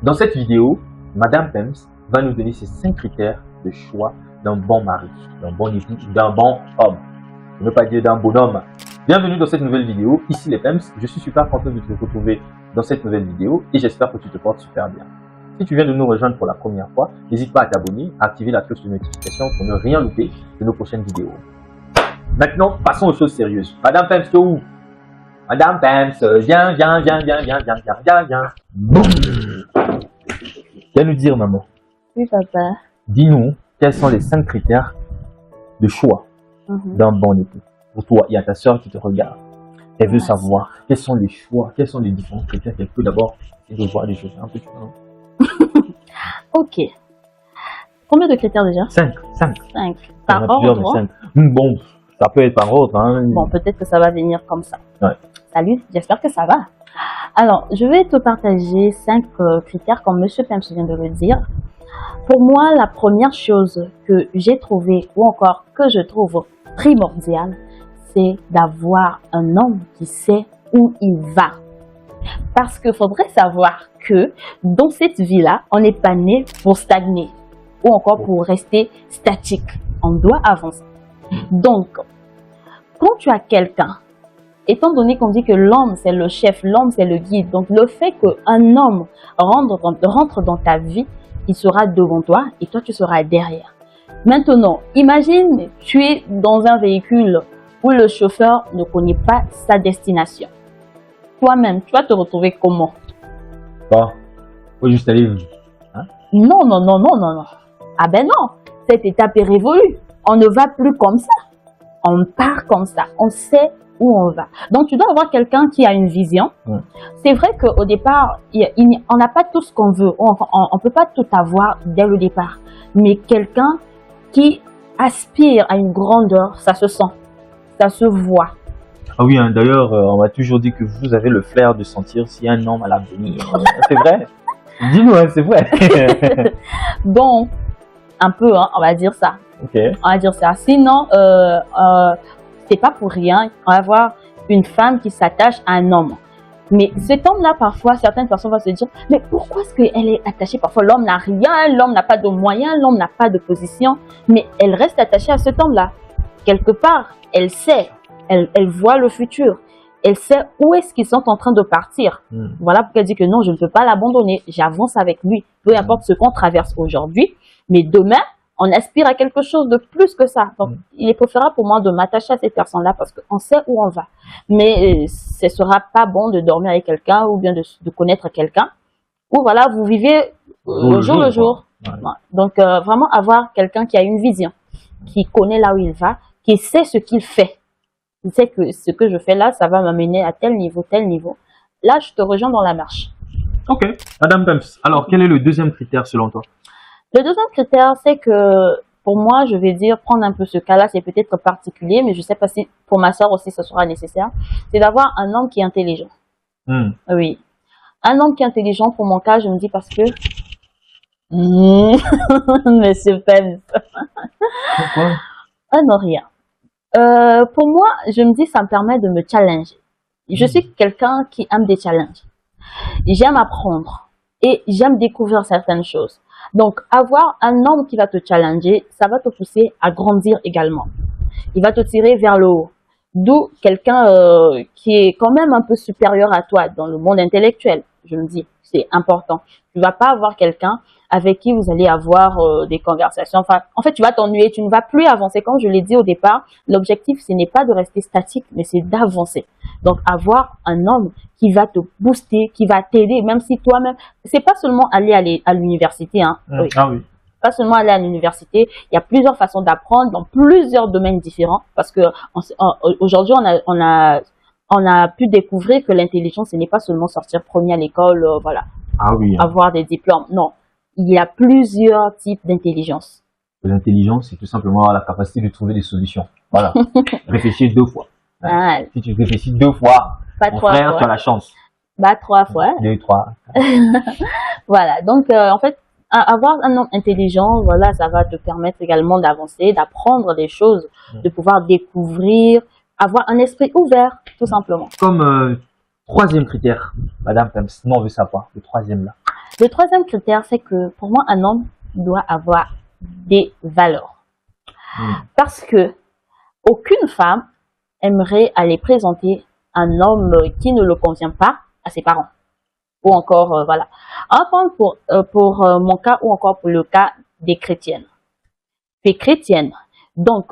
Dans cette vidéo, Madame Pems va nous donner ses 5 critères de choix d'un bon mari, d'un bon époux, d'un bon homme. Je ne veux pas dire d'un bonhomme. Bienvenue dans cette nouvelle vidéo. Ici les Pems, je suis super content de te retrouver dans cette nouvelle vidéo et j'espère que tu te portes super bien. Si tu viens de nous rejoindre pour la première fois, n'hésite pas à t'abonner, à activer la cloche de notification pour ne rien louper de nos prochaines vidéos. Maintenant, passons aux choses sérieuses. Madame Pems, tu es où? Madame Pems, viens. Boum. Viens nous dire, maman. Oui, papa. Dis-nous, quels sont les 5 critères de choix d'un bon époux? Pour toi, il y a ta soeur qui te regarde. Elle veut savoir quels sont les choix, quels sont les différents critères qu'elle peut d'abord essayer de voir les choses un peu différentes. Ok. Combien de critères déjà? 5. 5. Par ordre? Bon, ça peut être par ordre. Hein. Bon, peut-être que ça va venir comme ça. Ouais. Salut, j'espère que ça va. Alors, je vais te partager 5 critères comme Monsieur Pems vient de le dire. Pour moi, la première chose que j'ai trouvée ou encore que je trouve primordiale, c'est d'avoir un homme qui sait où il va. Parce qu'il faudrait savoir que dans cette vie-là, on n'est pas né pour stagner ou encore pour rester statique. On doit avancer. Donc, quand tu as quelqu'un, étant donné qu'on dit que l'homme c'est le chef, l'homme c'est le guide, donc le fait qu'un homme rentre dans ta vie, il sera devant toi et toi tu seras derrière. Maintenant, imagine tu es dans un véhicule où le chauffeur ne connaît pas sa destination. Toi-même, tu vas te retrouver comment? Bon, faut juste aller. Hein? Non. Ah ben non, cette étape est révolue. On ne va plus comme ça. On part comme ça. On sait où on va. Donc, tu dois avoir quelqu'un qui a une vision. C'est vrai qu'au départ, on n'a pas tout ce qu'on veut. On ne peut pas tout avoir dès le départ. Mais quelqu'un qui aspire à une grandeur, ça se sent, ça se voit. Ah oui, hein, d'ailleurs, on m'a toujours dit que vous avez le flair de sentir si un homme à l'avenir. C'est vrai? Dis-nous, hein, c'est vrai. Bon, un peu, hein, on va dire ça. Okay. On va dire ça. Sinon, c'est pas pour rien. On va avoir une femme qui s'attache à un homme. Mais cet homme-là, parfois, certaines personnes vont se dire, mais pourquoi est-ce qu'elle est attachée? Parfois, l'homme n'a rien, l'homme n'a pas de moyens, l'homme n'a pas de position, mais elle reste attachée à cet homme-là. Quelque part, elle sait, elle voit le futur. Elle sait où est-ce qu'ils sont en train de partir. Voilà pourquoi elle dit que non, je ne peux pas l'abandonner. J'avance avec lui. Peu importe ce qu'on traverse aujourd'hui, mais demain, on aspire à quelque chose de plus que ça. Donc, il est préférable pour moi de m'attacher à ces personnes-là parce qu'on sait où on va. Mais ce ne sera pas bon de dormir avec quelqu'un ou bien de connaître quelqu'un. Ou voilà, vous vivez le jour. Ouais. Donc, vraiment avoir quelqu'un qui a une vision, qui connaît là où il va, qui sait ce qu'il fait. Il sait que ce que je fais là, ça va m'amener à tel niveau. Là, je te rejoins dans la marche. Ok. Madame Pems, alors quel est le deuxième critère selon toi? Le deuxième critère, c'est que pour moi, je vais dire, prendre un peu ce cas-là, c'est peut-être particulier, mais je ne sais pas si pour ma soeur aussi, ce sera nécessaire. C'est d'avoir un homme qui est intelligent. Oui. Un homme qui est intelligent, pour mon cas, je me dis parce que... Monsieur Pems. Pourquoi? Ah non, rien. Pour moi, je me dis, ça me permet de me challenger. Je suis quelqu'un qui aime des challenges. J'aime apprendre et j'aime découvrir certaines choses. Donc, avoir un homme qui va te challenger, ça va te pousser à grandir également. Il va te tirer vers le haut. D'où quelqu'un qui est quand même un peu supérieur à toi dans le monde intellectuel. Je me dis, c'est important. Tu ne vas pas avoir quelqu'un avec qui vous allez avoir des conversations. Enfin, en fait, tu vas t'ennuyer, tu ne vas plus avancer. Comme je l'ai dit au départ, l'objectif, ce n'est pas de rester statique, mais c'est d'avancer. Donc, avoir un homme qui va te booster, qui va t'aider, même si toi-même, c'est pas seulement aller à l'université, hein. Oui. Ah oui. Pas seulement aller à l'université, il y a plusieurs façons d'apprendre dans plusieurs domaines différents, parce que aujourd'hui, on a pu découvrir que l'intelligence, ce n'est pas seulement sortir premier à l'école, voilà. Ah oui. Hein. Avoir des diplômes. Non. Il y a plusieurs types d'intelligence. L'intelligence, c'est tout simplement la capacité de trouver des solutions. Voilà. Réfléchir 2 fois. Ah. Si tu réfléchis 2 fois, pas mon 3 frère, fois. tu as la chance. Bah, 3 fois. 2, 3. Voilà. Donc, en fait, avoir un homme intelligent, voilà, ça va te permettre également d'avancer, d'apprendre des choses, de pouvoir découvrir, avoir un esprit ouvert, tout simplement. Comme 3e critère, Madame Pems, nous on veut savoir, le 3e là. Le troisième critère, c'est que pour moi, un homme doit avoir des valeurs. Parce que aucune femme aimerait aller présenter un homme qui ne le convient pas à ses parents. Ou encore, voilà. On va prendre pour mon cas ou encore pour le cas des chrétiennes. Tu es chrétienne. Donc,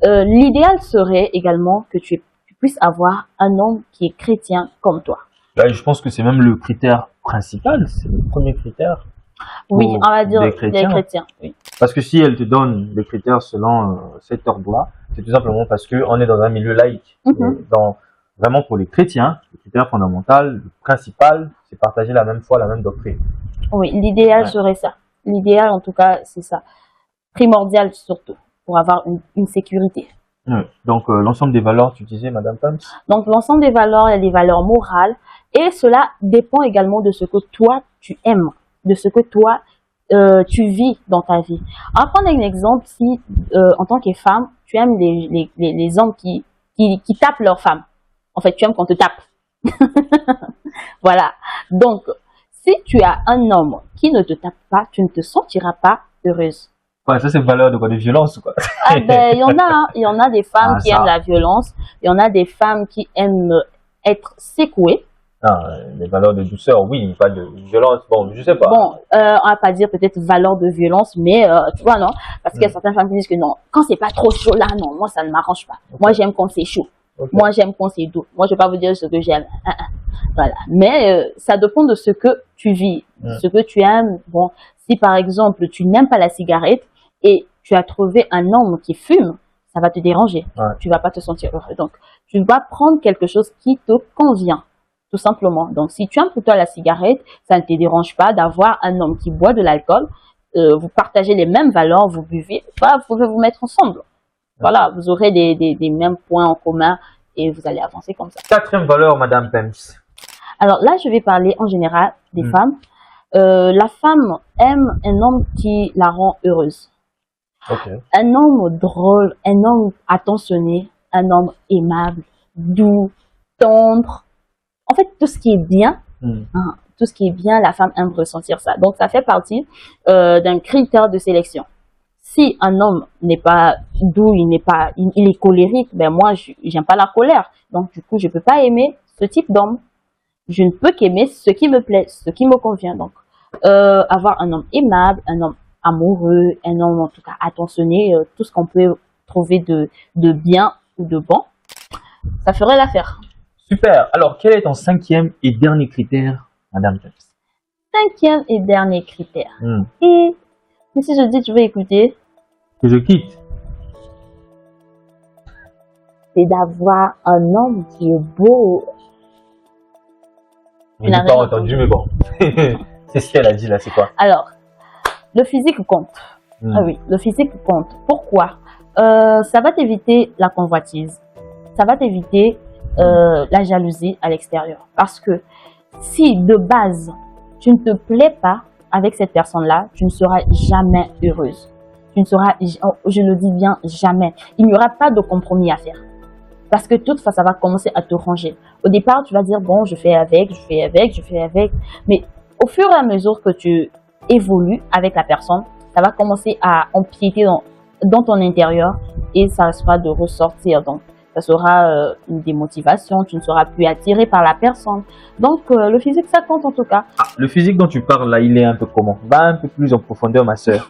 l'idéal serait également que tu puisses avoir un homme qui est chrétien comme toi. Là, je pense que c'est même le critère principal, c'est le premier critère. Oui, on va dire les chrétiens. Oui. Parce que si elle te donne des critères selon cet ordre-là, c'est tout simplement parce qu'on est dans un milieu laïque. Vraiment pour les chrétiens, le critère fondamental, le principal, c'est partager la même foi, la même doctrine. Oui, l'idéal serait ça. L'idéal, en tout cas, c'est ça. Primordial surtout, pour avoir une sécurité. Donc, l'ensemble des valeurs, tu disais, Madame Pams? Donc, l'ensemble des valeurs, il y a des valeurs morales. Et cela dépend également de ce que toi, tu aimes, de ce que toi, tu vis dans ta vie. On va prendre un exemple. Si, en tant que femme, tu aimes les hommes qui tapent leurs femmes. En fait, tu aimes qu'on te tape. Voilà. Donc, si tu as un homme qui ne te tape pas, tu ne te sentiras pas heureuse. Ouais, ça c'est valeur de quoi? De violence ou quoi? Ah ben, il y en a, hein. Il y en a des femmes qui aiment la violence. Il y en a des femmes qui aiment être secouées. Les valeurs de douceur, oui, pas de violence. Bon, je sais pas. Bon, on va pas dire peut-être valeur de violence, mais tu vois, non? Parce qu'il y a certaines femmes qui disent que non, quand c'est pas trop chaud là, non, moi ça ne m'arrange pas. Moi j'aime quand c'est chaud. Moi j'aime quand c'est doux. Moi je vais pas vous dire ce que j'aime. Voilà. Mais ça dépend de ce que tu vis, ce que tu aimes. Bon, si par exemple tu n'aimes pas la cigarette et tu as trouvé un homme qui fume, ça va te déranger. Tu vas pas te sentir heureux. Donc tu dois prendre quelque chose qui te convient. Tout simplement. Donc, si tu aimes plutôt la cigarette, ça ne te dérange pas d'avoir un homme qui boit de l'alcool, vous partagez les mêmes valeurs, vous buvez, bah, vous pouvez vous mettre ensemble. Voilà, vous aurez des mêmes points en commun et vous allez avancer comme ça. Quatrième valeur, Madame Pams. Alors là, je vais parler en général des femmes. La femme aime un homme qui la rend heureuse. Un homme drôle, un homme attentionné, un homme aimable, doux, tendre. En fait, tout ce qui est bien, tout ce qui est bien, la femme aime ressentir ça. Donc, ça fait partie d'un critère de sélection. Si un homme n'est pas doux, il est colérique, ben moi, j'aime pas la colère. Donc, du coup, je peux pas aimer ce type d'homme. Je ne peux qu'aimer ce qui me plaît, ce qui me convient. Donc, avoir un homme aimable, un homme amoureux, un homme en tout cas attentionné, tout ce qu'on peut trouver de bien ou de bon, ça ferait l'affaire. Super. Alors, quel est ton cinquième et dernier critère, Madame Pams? Cinquième et dernier critère. Et si je dis tu veux écouter? Que je quitte. C'est d'avoir un homme qui est beau. Je n'ai pas entendu, mais bon. C'est ce qu'elle a dit là, c'est quoi? Alors, le physique compte. Ah oui, le physique compte. Pourquoi? Ça va t'éviter la convoitise. Ça va t'éviter la jalousie à l'extérieur. Parce que si de base, tu ne te plais pas avec cette personne-là, tu ne seras jamais heureuse. Tu ne seras, je le dis bien, jamais. Il n'y aura pas de compromis à faire. Parce que toutefois, ça va commencer à te ranger. Au départ, tu vas dire, bon, je fais avec. Mais au fur et à mesure que tu évolues avec la personne, ça va commencer à empiéter dans ton intérieur et ça risquera de ressortir. Donc, ça sera une démotivation, tu ne seras plus attiré par la personne. Donc, le physique, ça compte en tout cas. Le physique dont tu parles là, il est un peu comment? Va un peu plus en profondeur, ma soeur.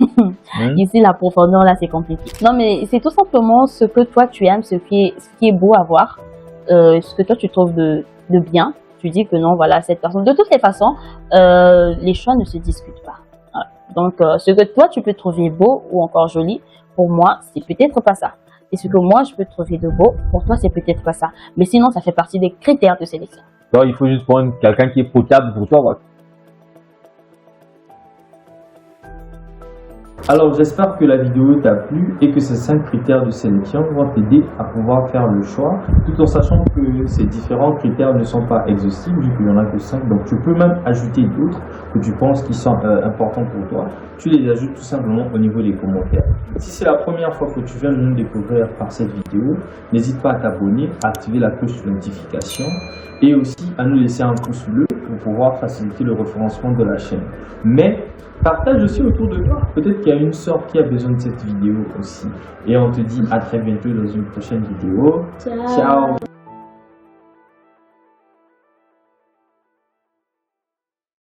Ici, la profondeur, là, c'est compliqué. Non, mais c'est tout simplement ce que toi, tu aimes, ce qui est beau à voir, ce que toi, tu trouves de bien. Tu dis que non, voilà, cette personne. De toutes les façons, les choix ne se discutent pas. Voilà. Donc, ce que toi, tu peux trouver beau ou encore joli, pour moi, c'est peut-être pas ça. Et ce que moi, je peux trouver de beau, pour toi, c'est peut-être pas ça. Mais sinon, ça fait partie des critères de sélection. Donc, il faut juste prendre quelqu'un qui est potable pour toi. Voilà. Alors, j'espère que la vidéo t'a plu et que ces 5 critères de sélection vont t'aider à pouvoir faire le choix, tout en sachant que ces différents critères ne sont pas exhaustifs, vu qu'il n'y en a que 5. Donc, tu peux même ajouter d'autres que tu penses qui sont importants pour toi. Tu les ajoutes tout simplement au niveau des commentaires. Si c'est la première fois que tu viens de nous découvrir par cette vidéo, n'hésite pas à t'abonner, à activer la cloche de notification et aussi à nous laisser un pouce bleu pour pouvoir faciliter le référencement de la chaîne. Mais partage aussi autour de toi. Peut-être qu'il y a une sœur qui a besoin de cette vidéo aussi. Et on te dit à très bientôt dans une prochaine vidéo. Ciao.